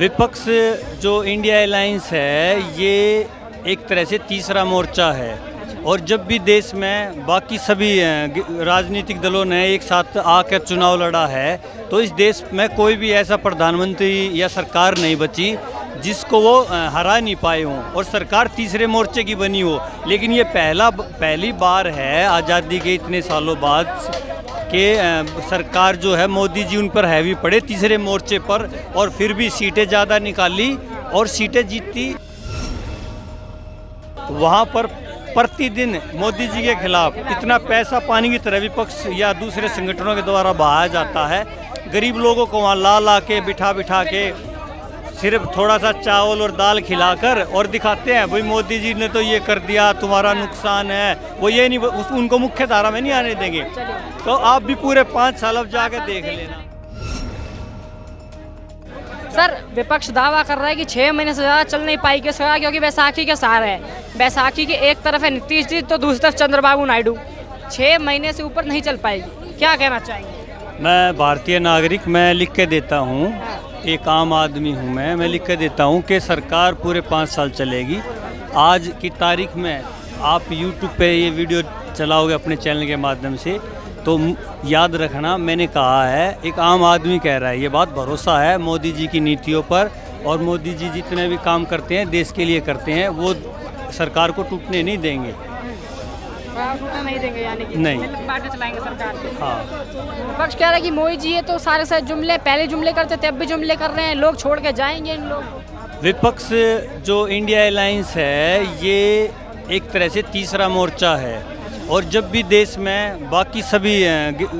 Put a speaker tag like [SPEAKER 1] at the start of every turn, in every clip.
[SPEAKER 1] विपक्ष जो India alliance है ये एक तरह से तीसरा मोर्चा है और जब भी देश में बाकी सभी राजनीतिक दलों ने एक साथ आकर चुनाव लड़ा है तो इस देश में कोई भी ऐसा प्रधानमंत्री या सरकार नहीं बची जिसको वो हरा नहीं पाए हों और सरकार तीसरे मोर्चे की बनी हो। लेकिन ये पहली बार है आज़ादी के इतने सालों बाद कि सरकार जो है मोदी जी उन पर हैवी पड़े तीसरे मोर्चे पर और फिर भी सीटें ज़्यादा निकाली और सीटें जीती। वहाँ पर प्रतिदिन मोदी जी के खिलाफ इतना पैसा पानी की तरह विपक्ष या दूसरे संगठनों के द्वारा बहाया जाता है। गरीब लोगों को वहाँ ला के बिठा के सिर्फ थोड़ा सा चावल और दाल खिलाकर और दिखाते हैं भाई मोदी जी ने तो ये कर दिया, तुम्हारा नुकसान है। वो ये नहीं, उनको मुख्य धारा में नहीं आने देंगे। तो आप भी पूरे 5 साल अब जाकर देख लेना।
[SPEAKER 2] सर, विपक्ष दावा कर रहा है कि 6 महीने से ज़्यादा चल नहीं पाई कि सरकार, क्योंकि बैसाखी के सार है। बैसाखी की एक तरफ है नीतीश जी तो दूसरी तरफ चंद्रबाबू नायडू। 6 महीने से ऊपर नहीं चल पाएगी, क्या कहना चाहेंगे?
[SPEAKER 1] मैं भारतीय नागरिक, मैं लिख के देता हूँ, एक आम आदमी हूँ मैं लिख के देता हूँ कि सरकार पूरे 5 साल चलेगी। आज की तारीख में आप YouTube पे ये वीडियो चलाओगे अपने चैनल के माध्यम से तो याद रखना मैंने कहा है, एक आम आदमी कह रहा है। ये बात भरोसा है मोदी जी की नीतियों पर और मोदी जी जितने भी काम करते हैं देश के लिए करते हैं वो सरकार को टूटने नहीं देंगे।
[SPEAKER 2] नहीं देंगे यानी कि
[SPEAKER 1] नहीं
[SPEAKER 2] बातें चलाएंगे सरकार के।
[SPEAKER 1] हाँ,
[SPEAKER 2] विपक्ष कह रहा है कि मोदी जी ये तो सारे सारे जुमले पहले जुमले करते थे, अब भी जुमले कर रहे हैं, लोग छोड़ के जाएंगे इन लोग।
[SPEAKER 1] विपक्ष जो इंडिया अलायंस है ये एक तरह से तीसरा मोर्चा है और जब भी देश में बाकी सभी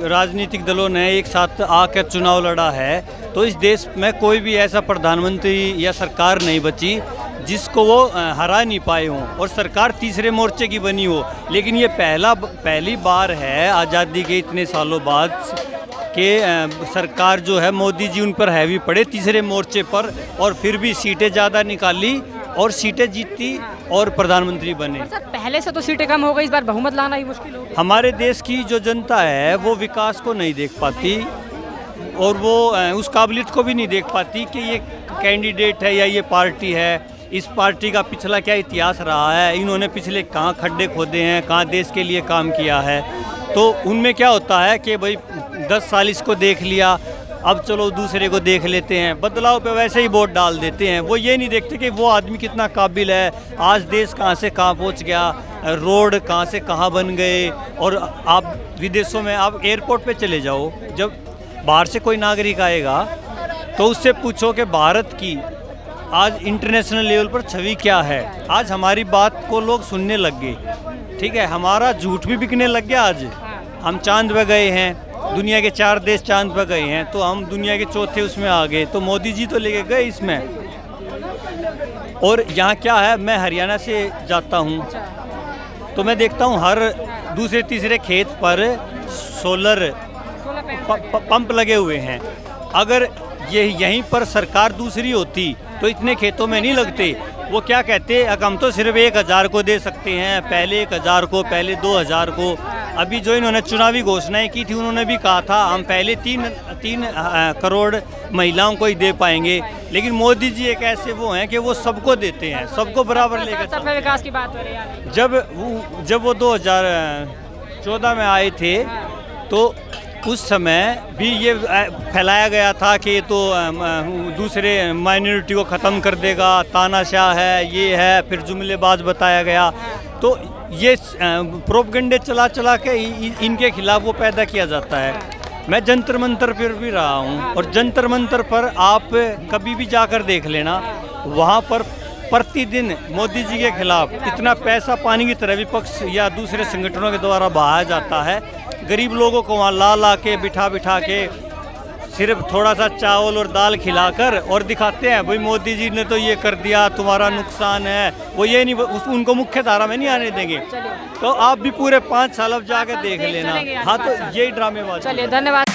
[SPEAKER 1] राजनीतिक दलों ने एक साथ आकर चुनाव लड़ा है तो इस देश में कोई भी ऐसा प्रधानमंत्री या सरकार नहीं बची जिसको वो हरा नहीं पाए हों और सरकार तीसरे मोर्चे की बनी हो। लेकिन ये पहली बार है आज़ादी के इतने सालों बाद कि सरकार जो है मोदी जी उन पर हैवी पड़े तीसरे मोर्चे पर और फिर भी सीटें ज़्यादा निकाली और सीटें जीती और प्रधानमंत्री बने।
[SPEAKER 2] सर, पहले से तो सीटें कम हो गई, इस बार बहुमत लाना ही मुश्किल हो गया।
[SPEAKER 1] हमारे देश की जो जनता है वो विकास को नहीं देख पाती और वो उस काबिलियत को भी नहीं देख पाती कि ये कैंडिडेट है या ये पार्टी है, इस पार्टी का पिछला क्या इतिहास रहा है, इन्होंने पिछले कहाँ खड्डे खोदे हैं, कहाँ देश के लिए काम किया है। तो उनमें क्या होता है कि भाई 10 साल इसको देख लिया, अब चलो दूसरे को देख लेते हैं, बदलाव पे वैसे ही वोट डाल देते हैं। वो ये नहीं देखते कि वो आदमी कितना काबिल है, आज देश कहाँ से कहाँ पहुँच गया, रोड कहाँ से कहाँ बन गए। और आप विदेशों में आप एयरपोर्ट पे चले जाओ, जब बाहर से कोई नागरिक आएगा तो उससे पूछो कि भारत की आज इंटरनेशनल लेवल पर छवि क्या है। आज हमारी बात को लोग सुनने लग गए, ठीक है, हमारा झूठ भी बिकने लग गया। आज हम चांद पे गए हैं, दुनिया के 4 देश चांद पे गए हैं तो हम दुनिया के चौथे उसमें आ गए, तो मोदी जी तो लेके गए इसमें। और यहाँ क्या है, मैं हरियाणा से जाता हूँ तो मैं देखता हूँ हर दूसरे तीसरे खेत पर सोलर पंप लगे हुए हैं। अगर ये यहीं पर सरकार दूसरी होती तो इतने खेतों में नहीं लगते। वो क्या कहते, हम तो सिर्फ 1000 को दे सकते हैं, पहले 1000 को, पहले 2000 को। अभी जो इन्होंने चुनावी घोषणाएं की थी उन्होंने भी कहा था हम पहले 3 करोड़ महिलाओं को ही दे पाएंगे। लेकिन मोदी जी एक ऐसे वो हैं कि वो सबको देते हैं, सबको बराबर लेकर।
[SPEAKER 2] विकास की बात हो रही है।
[SPEAKER 1] जब वो 2014 में आए थे तो उस समय भी ये फैलाया गया था कि ये तो दूसरे माइनॉरिटी को ख़त्म कर देगा, तानाशाह है, ये है, फिर जुमलेबाज बताया गया। तो ये प्रोपगंडे चला के इनके खिलाफ वो पैदा किया जाता है। मैं जंतर मंतर पर भी रहा हूँ और जंतर मंतर पर आप कभी भी जाकर देख लेना, वहाँ पर प्रतिदिन मोदी जी के खिलाफ इतना पैसा पानी की तरह विपक्ष या दूसरे संगठनों के द्वारा बहाया जाता है। गरीब लोगों को वहाँ ला के बिठा के सिर्फ थोड़ा सा चावल और दाल खिलाकर और दिखाते हैं भाई मोदी जी ने तो ये कर दिया, तुम्हारा नुकसान है। वो ये नहीं, उनको मुख्य धारा में नहीं आने देंगे। तो आप भी पूरे 5 साल अब जाकर देख लेना। हाँ, तो यही ड्रामेबाजी।
[SPEAKER 2] चलिए, धन्यवाद।